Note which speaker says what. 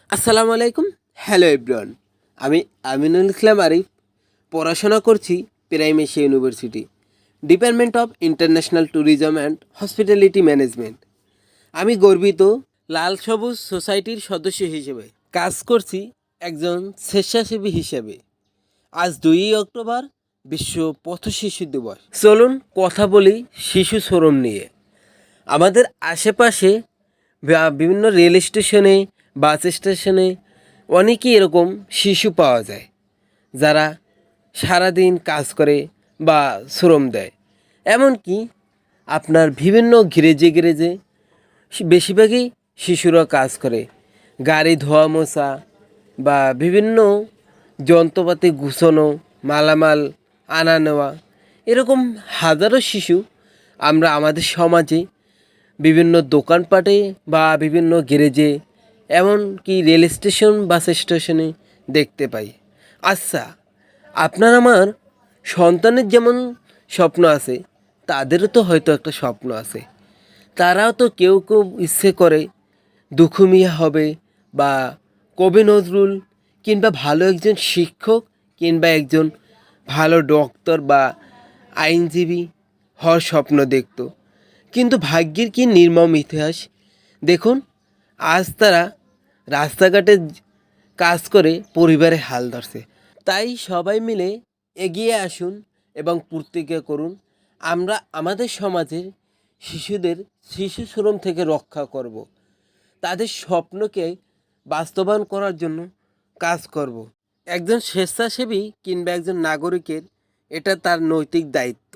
Speaker 1: আসসালামু আলাইকুম। Hello everyone. আমি আমিনুল ইসলাম আরিফ পড়াশোনা করছি prime Asia university, department of international tourism and hospitality management. আমি গর্বিত লাল সবুজ সোসাইটির সদস্য হিসেবে কাজ করছি একজন স্বেচ্ছাসেবী হিসেবে। আজ 2 অক্টোবর বিশ্ব পথ শিশু দিবস। চলুন কথা বলি শিশু শ্রম নিয়ে। আমাদের আশেপাশে বিভিন্ন রেল স্টেশনে, বাস স্টেশনে অনেকই এরকম শিশু পাওয়া যায় যারা সারাদিন কাজ করে বা শ্রম দেয়। এমনকি আপনার বিভিন্ন গ্যারেজে গ্যারেজে বেশিরভাগই শিশুরা কাজ করে। গাড়ি ধোয়া মোছা বা বিভিন্ন যন্ত্রপাতি গুছানো, মালামাল আনা নেওয়া, এরকম হাজারো শিশু আমরা আমাদের সমাজে বিভিন্ন দোকানপাটে বা বিভিন্ন গ্যারেজে, এমনকি রেল স্টেশন, বাস স্টেশনে দেখতে পাই। আচ্ছা, আপনার আমার সন্তানের যেমন স্বপ্ন আছে, তাদেরও তো হয়তো একটা স্বপ্ন আছে। তারাও তো কেউ কেউ ইচ্ছে করে দুখু মিয়া হবে বা কবি নজরুল কিংবা ভালো একজন শিক্ষক কিংবা একজন ভালো ডক্টর বা আইনজীবী হওয়ার স্বপ্ন দেখতো। কিন্তু ভাগ্যের কি নির্মম ইতিহাস দেখুন, আজ তারা রাস্তাঘাটে কাজ করে পরিবারে হাল ধরছে। তাই সবাই মিলে এগিয়ে আসুন এবং প্রতিজ্ঞা করুন, আমরা আমাদের সমাজের শিশুদের শিশু শ্রম থেকে রক্ষা করব, তাদের স্বপ্নকে বাস্তবায়ন করার জন্য কাজ করব। একজন স্বেচ্ছাসেবী কিংবা একজন নাগরিকের এটা তার নৈতিক দায়িত্ব।